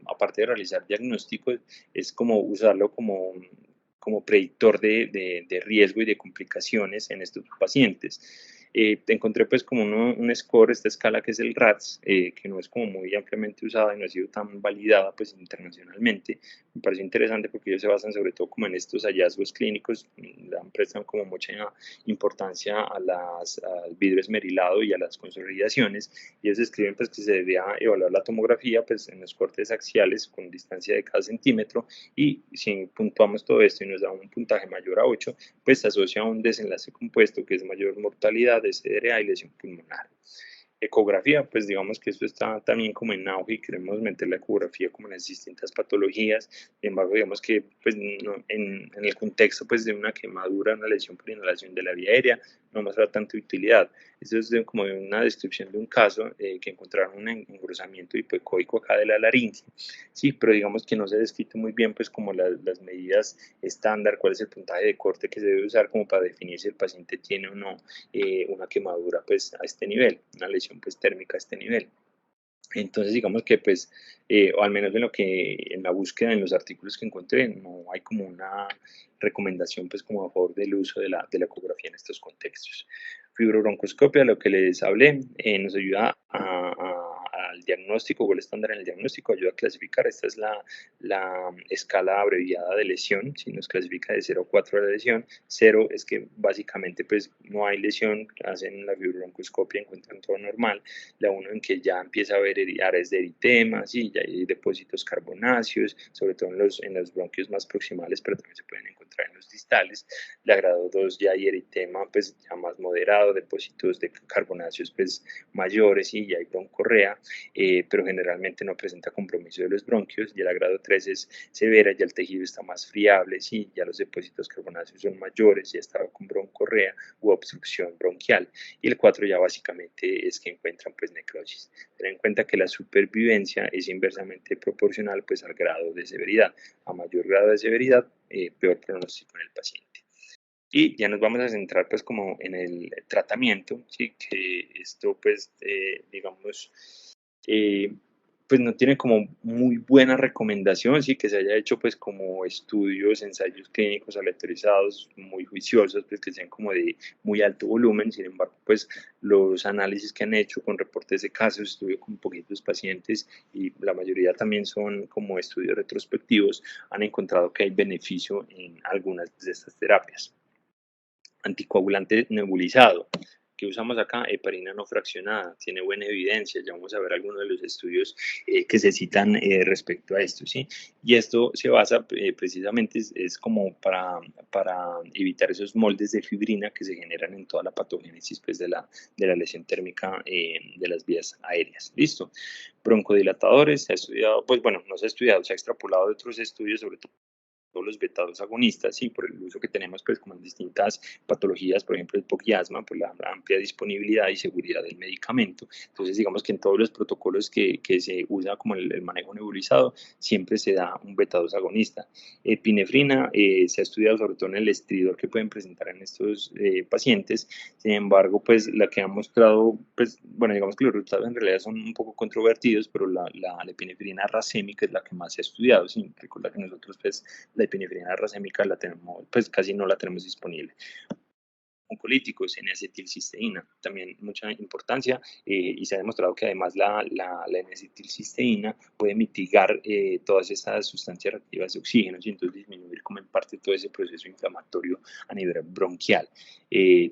aparte de realizar diagnósticos, es como usarlo como predictor de riesgo y de complicaciones en estos pacientes. Encontré pues como un score, esta escala que es el RATS, que no es como muy ampliamente usada y no ha sido tan validada pues internacionalmente. Me pareció interesante porque ellos se basan sobre todo como en estos hallazgos clínicos, prestan como mucha importancia al vidrio esmerilado y a las consolidaciones, y ellos escriben pues que se debía evaluar la tomografía pues en los cortes axiales con distancia de cada centímetro, y si puntuamos todo esto y nos da un puntaje mayor a 8, pues se asocia a un desenlace compuesto que es mayor mortalidad de SDRA y lesión pulmonar. Ecografía, pues digamos que esto está también como en auge y queremos meter la ecografía como en las distintas patologías. Sin embargo, digamos que pues, no, en el contexto pues, de una quemadura, una lesión por inhalación de la vía aérea, no muestra tanta utilidad. Esto es como una descripción de un caso que encontraron un engrosamiento hipoecoico acá de la laringe. Sí, pero digamos que no se ha descrito muy bien pues como las medidas estándar, cuál es el puntaje de corte que se debe usar como para definir si el paciente tiene o no una quemadura pues a este nivel, una lesión pues térmica a este nivel. Entonces digamos que pues, o al menos en lo que, en la búsqueda, en los artículos que encontré, no hay como una recomendación pues como a favor del uso de la ecografía en estos contextos. Fibrobroncoscopia, lo que les hablé, nos ayuda al diagnóstico, o el estándar en el diagnóstico, ayuda a clasificar. Esta es la escala abreviada de lesión, si nos clasifica de 0 a 4 la lesión. 0 es que básicamente pues no hay lesión, hacen la fibrobroncoscopia, encuentran todo normal. La 1 en que ya empieza a haber áreas de eritema, sí, ya hay depósitos carbonáceos, sobre todo en los bronquios más proximales, pero también se pueden encontrar en los distales. La grado 2 ya hay eritema pues ya más moderado, depósitos de carbonáceos pues mayores, y ya hay broncorrea, pero generalmente no presenta compromiso de los bronquios. Y la grado 3 es severa, ya el tejido está más friable, sí, ya los depósitos carbonáceos son mayores, ya está con broncorrea u obstrucción bronquial. Y el 4 ya básicamente es que encuentran pues necrosis. Ten en cuenta que la supervivencia es inversamente proporcional pues al grado de severidad. A mayor grado de severidad, peor pronóstico en el paciente. Y ya nos vamos a centrar pues como en el tratamiento, ¿sí? Que esto pues digamos pues no tiene como muy buena recomendación, sí, que se haya hecho pues como estudios, ensayos clínicos aleatorizados, muy juiciosos, pues que sean como de muy alto volumen. Sin embargo, pues los análisis que han hecho con reportes de casos, estudios con poquitos pacientes, y la mayoría también son como estudios retrospectivos, han encontrado que hay beneficio en algunas de estas terapias. Anticoagulante nebulizado, que usamos acá, heparina no fraccionada, tiene buena evidencia. Ya vamos a ver algunos de los estudios que se citan respecto a esto, ¿sí? Y esto se basa precisamente, es como para evitar esos moldes de fibrina que se generan en toda la patogénesis pues, de la lesión térmica de las vías aéreas. ¿Listo? Broncodilatadores, se ha estudiado, pues bueno, no se ha estudiado, se ha extrapolado de otros estudios, sobre todo los beta-2 agonistas, sí, por el uso que tenemos pues como en distintas patologías, por ejemplo el poquiasma, por la amplia disponibilidad y seguridad del medicamento. Entonces digamos que en todos los protocolos que se usa como el manejo nebulizado, siempre se da un beta-2 agonista. Epinefrina se ha estudiado sobre todo en el estridor que pueden presentar en estos pacientes. Sin embargo, pues la que ha mostrado, pues bueno, digamos que los resultados en realidad son un poco controvertidos, pero la epinefrina racémica es la que más se ha estudiado. Sí, recuerda que nosotros pues la epinefrina racémica la tenemos, pues casi no la tenemos disponible. Oncolíticos, N-acetilcisteína, también mucha importancia, y se ha demostrado que además la N-acetilcisteína puede mitigar todas estas sustancias reactivas de oxígeno, y entonces disminuir como en parte todo ese proceso inflamatorio a nivel bronquial.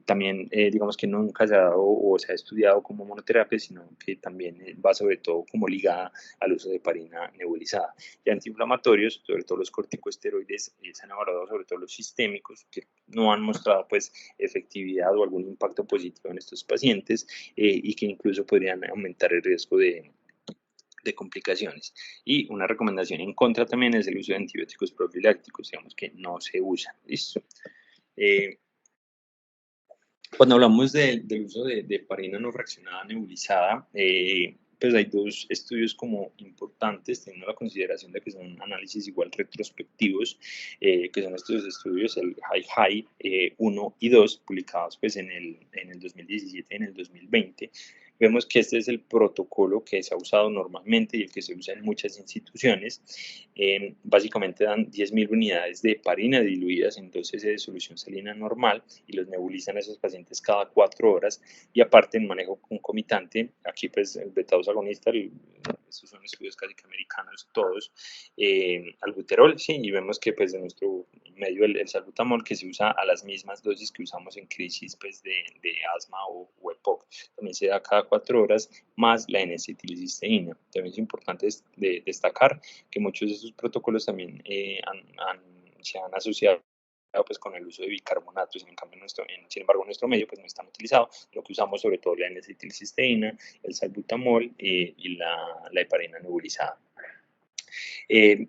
También digamos que nunca se ha dado o se ha estudiado como monoterapia, sino que también va sobre todo como ligada al uso de heparina nebulizada. Y antiinflamatorios, sobre todo los corticosteroides, se han evaluado sobre todo los sistémicos, que no han mostrado pues efectividad o algún impacto positivo en estos pacientes, y que incluso podrían aumentar el riesgo de complicaciones. Y una recomendación en contra también es el uso de antibióticos profilácticos, digamos que no se usan. ¿Listo? Cuando hablamos del uso de heparina no fraccionada nebulizada, pues hay dos estudios como importantes, teniendo la consideración de que son análisis igual retrospectivos, que son estos estudios, el HIGH 1 y 2, publicados pues en el 2017 y en el 2020. Vemos que este es el protocolo que se ha usado normalmente y el que se usa en muchas instituciones. Básicamente dan 10.000 unidades de heparina diluidas en 2 cc de solución salina normal y los nebulizan a esos pacientes cada 4 horas, y aparte en manejo concomitante, aquí pues el beta-2 agonista, estos son estudios casi que americanos todos, albuterol, sí, y vemos que pues en nuestro medio el salbutamol, que se usa a las mismas dosis que usamos en crisis pues de asma o EPOC, también se da cada 4 horas, más la N-acetilcisteína. También es importante destacar que muchos de estos protocolos también se han asociado pues con el uso de bicarbonatos, sin embargo en nuestro medio pues no están utilizados, lo que usamos sobre todo la N-acetilcisteína, el salbutamol y la heparina nebulizada.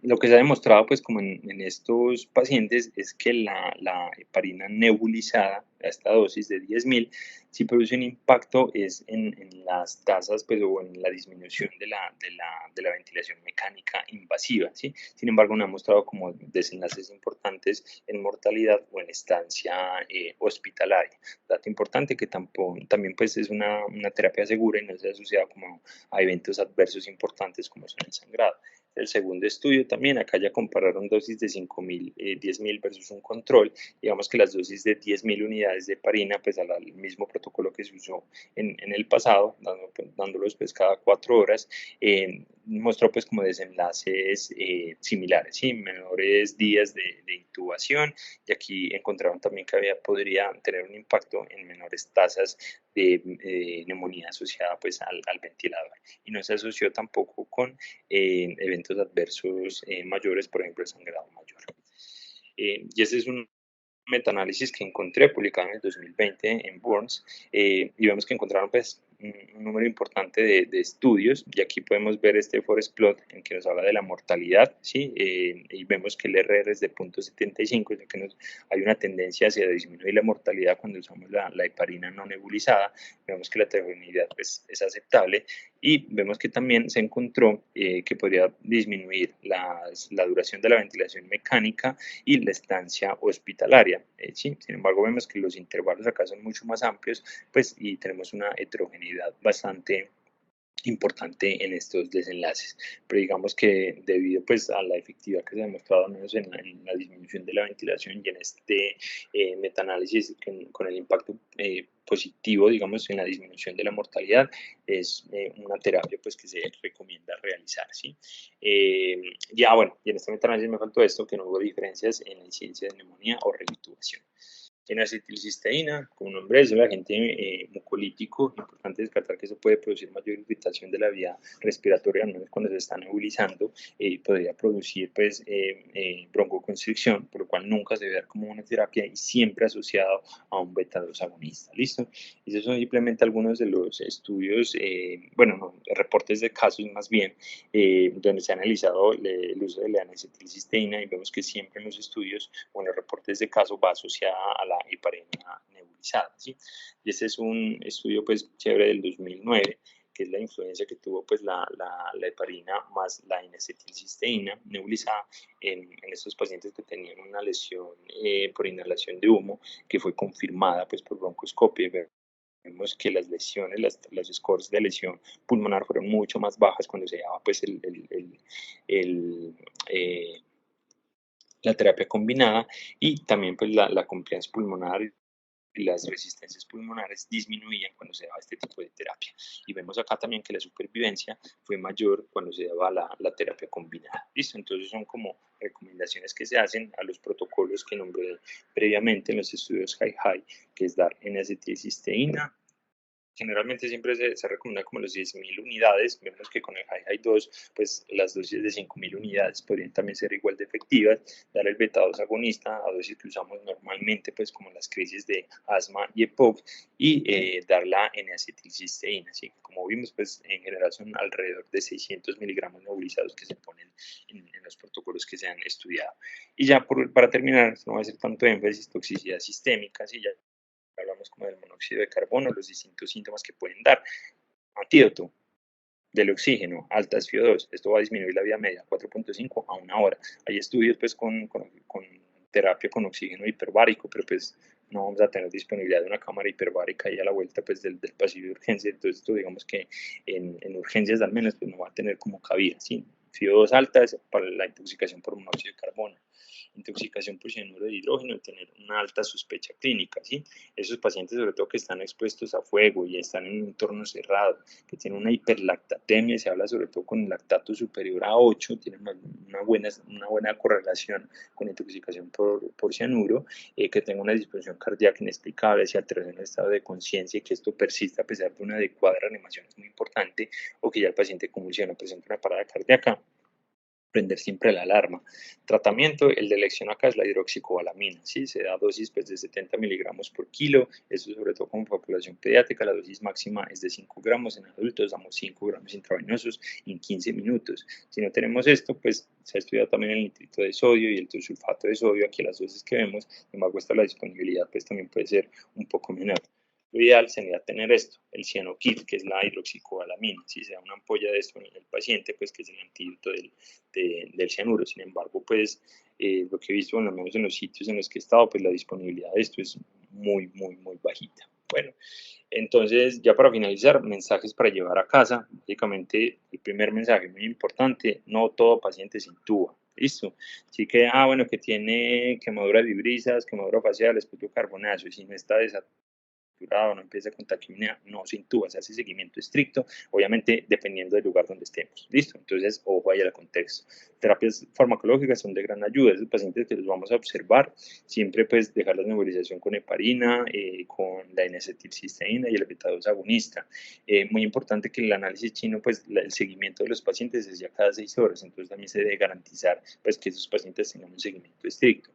Lo que se ha demostrado pues como en estos pacientes es que la heparina nebulizada a esta dosis de 10.000 sí produce un impacto es en las tasas pues, o en la disminución de la ventilación mecánica invasiva, ¿sí? Sin embargo no ha mostrado como desenlaces importantes en mortalidad o en estancia hospitalaria. Dato importante que también pues es una terapia segura y no se asocia como a eventos adversos importantes como son el sangrado. El segundo estudio también, acá ya compararon dosis de 5.000, 10.000 versus un control. Digamos que las dosis de 10.000 unidades de heparina, pues al mismo protocolo que se usó en el pasado, dándolos pues cada 4 horas, mostró pues como desenlaces similares, ¿sí? Menores días de intubación, y aquí encontraron también que podría tener un impacto en menores tasas de neumonía asociada pues al ventilador, y no se asoció tampoco con eventos adversos mayores, por ejemplo el sangrado mayor. Y ese es un metaanálisis que encontré publicado en el 2020 en Burns, y vemos que encontraron pues un número importante de estudios, y aquí podemos ver este forest plot en que nos habla de la mortalidad, ¿sí? Y vemos que el RR es de 0.75, ya que hay una tendencia hacia disminuir la mortalidad cuando usamos la heparina no nebulizada. Vemos que la heterogeneidad pues, es aceptable, y vemos que también se encontró que podría disminuir la duración de la ventilación mecánica y la estancia hospitalaria. Sí, sin embargo, vemos que los intervalos acá son mucho más amplios, pues, y tenemos una heterogeneidad bastante importante en estos desenlaces, pero digamos que debido pues a la efectividad que se ha demostrado al menos en la disminución de la ventilación y en este metaanálisis con el impacto positivo, digamos, en la disminución de la mortalidad, es una terapia pues que se recomienda realizar, ¿sí? Ya bueno, y en este metaanálisis me faltó esto, que no hubo diferencias en la incidencia de neumonía o reintubación. N-acetilcisteína, como nombre es el agente mucolítico, importante descartar que eso puede producir mayor irritación de la vía respiratoria, al menos cuando se está nebulizando, podría producir pues broncoconstricción, por lo cual nunca se debe dar como una terapia y siempre asociado a un beta-2 agonista, ¿listo? Y esos son simplemente algunos de los estudios, bueno, no, reportes de casos más bien, donde se ha analizado el uso de la N-acetilcisteína, y vemos que siempre en los estudios o en los reportes de caso va asociada a la heparina nebulizada, ¿sí? Y este es un estudio pues chévere del 2009, que es la influencia que tuvo pues la heparina más la N-acetilcisteína nebulizada en estos pacientes que tenían una lesión por inhalación de humo, que fue confirmada pues por broncoscopia. Vemos que las lesiones, las scores de lesión pulmonar fueron mucho más bajas cuando se daba pues la terapia combinada, y también pues la compliance pulmonar y las resistencias pulmonares disminuían cuando se daba este tipo de terapia. Y vemos acá también que la supervivencia fue mayor cuando se daba la terapia combinada. ¿Listo? Entonces son como recomendaciones que se hacen a los protocolos que nombré previamente en los estudios HIGH, que es dar N-acetilcisteína. Generalmente siempre se recomienda como los 10.000 unidades. Vemos que con el HIGH2, pues las dosis de 5.000 unidades podrían también ser igual de efectivas. Dar el beta-2 agonista a dosis que usamos normalmente, pues como las crisis de asma y EPOC, y dar la N-acetilcisteína. ¿Sí? Como vimos, pues en general son alrededor de 600 miligramos nebulizados que se ponen en los protocolos que se han estudiado. Y ya para terminar, no voy a hacer tanto énfasis, toxicidad sistémica, ¿sí? Ya hablamos como del monóxido de carbono, los distintos síntomas que pueden dar. Antídoto: del oxígeno, altas FIO2. Esto va a disminuir la vida media 4.5 a 1 hora. Hay estudios pues con terapia con oxígeno hiperbárico, pero pues no vamos a tener disponibilidad de una cámara hiperbárica ahí a la vuelta pues del pasillo de urgencia. Entonces esto digamos que en urgencias al menos pues no va a tener como cabida, ¿sí? FIO2 altas para la intoxicación por monóxido de carbono, intoxicación por cianuro de hidrógeno y tener una alta sospecha clínica, ¿sí? Esos pacientes, sobre todo que están expuestos a fuego y están en un entorno cerrado, que tienen una hiperlactatemia, se habla sobre todo con el lactato superior a 8, tienen una buena correlación con intoxicación por cianuro, que tenga una disfunción cardíaca inexplicable, si alteración del estado de conciencia y que esto persista a pesar de una adecuada reanimación es muy importante, o que ya el paciente convulsiona, presenta una parada cardíaca, prender siempre la alarma. Tratamiento, el de elección acá es la hidroxicobalamina, ¿sí? Se da dosis pues, de 70 miligramos por kilo, eso sobre todo como población pediátrica, la dosis máxima es de 5 gramos, en adultos damos 5 gramos intravenosos en 15 minutos. Si no tenemos esto, pues se ha estudiado también el nitrito de sodio y el sulfato de sodio, aquí las dosis que vemos, sin embargo esta la disponibilidad pues también puede ser un poco menor. Lo ideal sería tener esto, el cianokit, que es la hidroxicobalamina. Si se da una ampolla de esto en el paciente, pues que es el antídoto del cianuro. Sin embargo, pues lo que he visto, bueno, al menos en los sitios en los que he estado, pues la disponibilidad de esto es muy bajita. Bueno, entonces ya para finalizar, mensajes para llevar a casa. Básicamente, el primer mensaje muy importante, no todo paciente se intuba. ¿Listo? Así que, bueno, que tiene quemadura de vibrisas, quemadura facial, esputo carbonazo, y si no está no empieza con taquimia, no se intuba, se hace seguimiento estricto, obviamente dependiendo del lugar donde estemos. ¿Listo? Entonces, ojo ahí al contexto. Terapias farmacológicas son de gran ayuda. Esos pacientes que los vamos a observar, siempre pues dejar la nebulización con heparina, con la N-acetilcisteína y el beta-2 agonista. Muy importante que el análisis chino, pues el seguimiento de los pacientes es ya cada 6 horas, entonces también se debe garantizar pues que esos pacientes tengan un seguimiento estricto.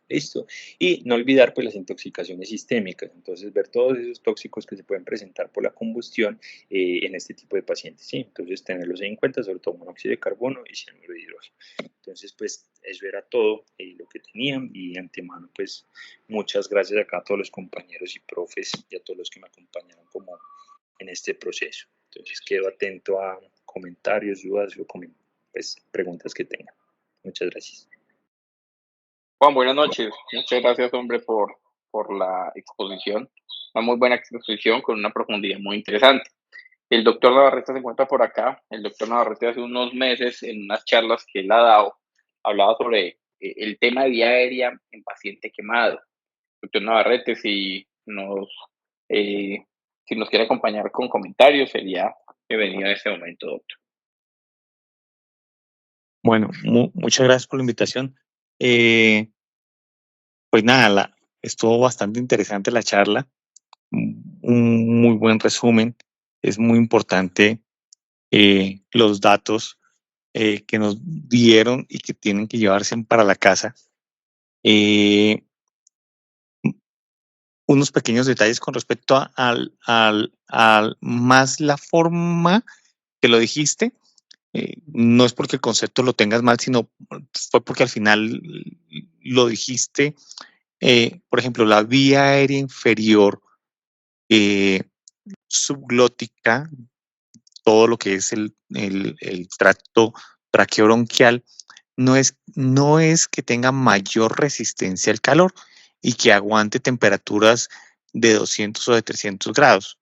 ¿Listo? Y no olvidar pues las intoxicaciones sistémicas, entonces ver todos esos tóxicos que se pueden presentar por la combustión en este tipo de pacientes, ¿sí? Entonces tenerlos en cuenta, sobre todo monóxido de carbono y cianuro de hidrógeno. Entonces pues eso era todo lo que tenían y de antemano pues muchas gracias acá a todos los compañeros y profes y a todos los que me acompañaron como en este proceso. Entonces quedo atento a comentarios, dudas o pues, preguntas que tengan. Muchas gracias. Juan, buenas noches. Muchas gracias, hombre, por la exposición. Una muy buena exposición con una profundidad muy interesante. El doctor Navarrete se encuentra por acá. El doctor Navarrete hace unos meses, en unas charlas que él ha dado, hablaba sobre el tema de vía aérea en paciente quemado. Doctor Navarrete, eh, si nos quiere acompañar con comentarios, sería bienvenido en este momento, doctor. Bueno, muchas gracias por la invitación. Pues nada, estuvo bastante interesante la charla, un muy buen resumen. Es muy importante los datos que nos dieron y que tienen que llevarse para la casa. Unos pequeños detalles con respecto al más la forma que lo dijiste. No es porque el concepto lo tengas mal, sino fue porque al final lo dijiste. Por ejemplo, la vía aérea inferior subglótica, todo lo que es el tracto traqueobronquial, no es que tenga mayor resistencia al calor y que aguante temperaturas de 200 o de 300 grados.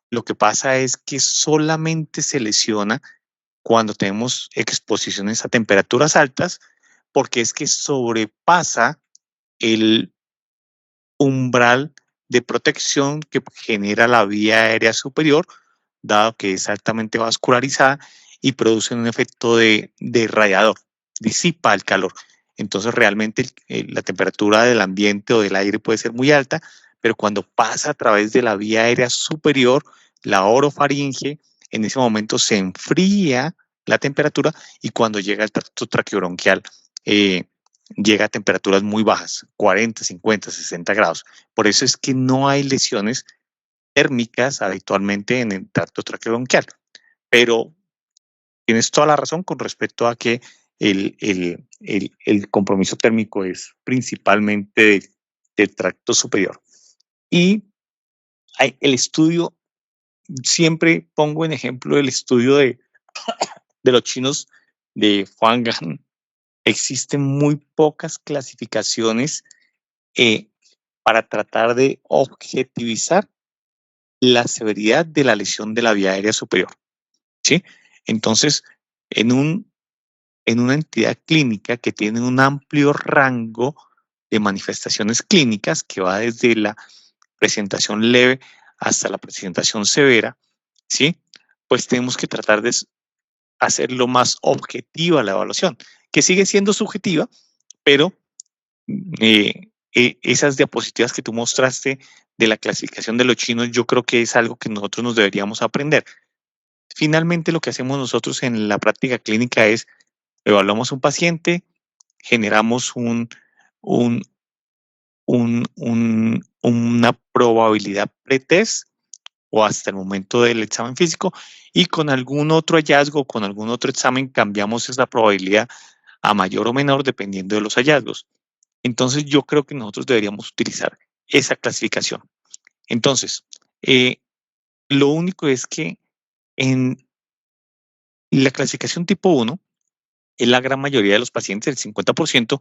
Lo que pasa es que solamente se lesiona cuando tenemos exposiciones a temperaturas altas, porque es que sobrepasa el umbral de protección que genera la vía aérea superior, dado que es altamente vascularizada y produce un efecto de radiador, disipa el calor. Entonces realmente la temperatura del ambiente o del aire puede ser muy alta, pero cuando pasa a través de la vía aérea superior, la orofaringe, en ese momento se enfría la temperatura y cuando llega al tracto traqueobronquial, llega a temperaturas muy bajas, 40, 50, 60 grados. Por eso es que no hay lesiones térmicas habitualmente en el tracto traqueobronquial. Pero tienes toda la razón con respecto a que el compromiso térmico es principalmente del tracto superior. Y el estudio siempre pongo en ejemplo el estudio de los chinos de Huang Gan. Existen muy pocas clasificaciones para tratar de objetivizar la severidad de la lesión de la vía aérea superior, ¿sí? Entonces, en una entidad clínica que tiene un amplio rango de manifestaciones clínicas que va desde la presentación leve hasta la presentación severa, ¿sí? Pues tenemos que tratar de hacerlo más objetiva la evaluación, que sigue siendo subjetiva, pero esas diapositivas que tú mostraste de la clasificación de los chinos, yo creo que es algo que nosotros nos deberíamos aprender. Finalmente, lo que hacemos nosotros en la práctica clínica es evaluamos un paciente, generamos una probabilidad pretest o hasta el momento del examen físico y con algún otro hallazgo, con algún otro examen cambiamos esa probabilidad a mayor o menor dependiendo de los hallazgos. Entonces yo creo que nosotros deberíamos utilizar esa clasificación. Entonces, lo único es que en la clasificación tipo 1, en la gran mayoría de los pacientes, el 50%,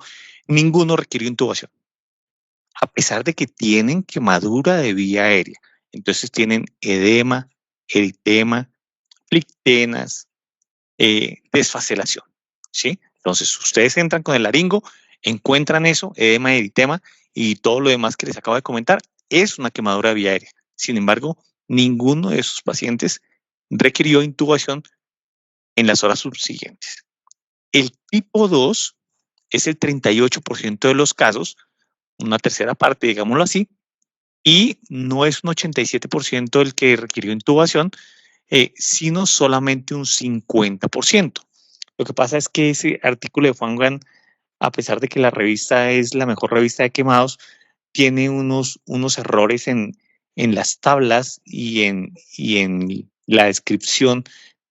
ninguno requirió intubación, a pesar de que tienen quemadura de vía aérea. Entonces tienen edema, eritema, plictenas, desfacelación, ¿sí? Entonces ustedes entran con el laringo, encuentran eso, edema, eritema y todo lo demás que les acabo de comentar, es una quemadura de vía aérea. Sin embargo, ninguno de esos pacientes requirió intubación en las horas subsiguientes. El tipo 2 es el 38% de los casos, una tercera parte, digámoslo así, y no es un 87% el que requirió intubación, sino solamente un 50%. Lo que pasa es que ese artículo de Huang Gan, a pesar de que la revista es la mejor revista de quemados, tiene unos errores en las tablas y en la descripción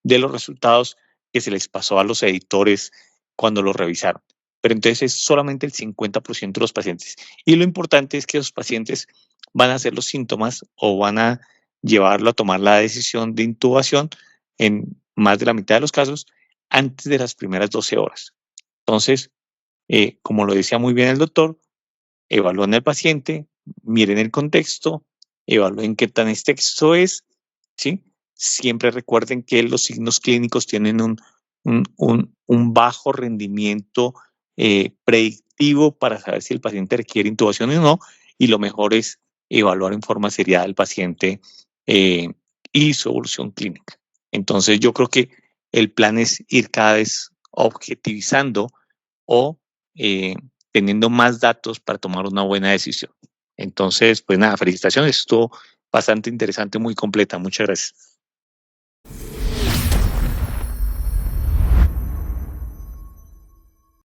de los resultados que se les pasó a los editores cuando lo revisaron. Pero entonces es solamente el 50% de los pacientes. Y lo importante es que los pacientes van a hacer los síntomas o van a llevarlo a tomar la decisión de intubación en más de la mitad de los casos antes de las primeras 12 horas. Entonces, como lo decía muy bien el doctor, evalúen al paciente, miren el contexto, evalúen qué tan extenso es, ¿sí? Siempre recuerden que los signos clínicos tienen un bajo rendimiento predictivo para saber si el paciente requiere intubación o no, y lo mejor es evaluar en forma seriada al paciente y su evolución clínica. Entonces, yo creo que el plan es ir cada vez objetivizando o teniendo más datos para tomar una buena decisión. Entonces, pues nada, felicitaciones, estuvo bastante interesante, muy completa. Muchas gracias.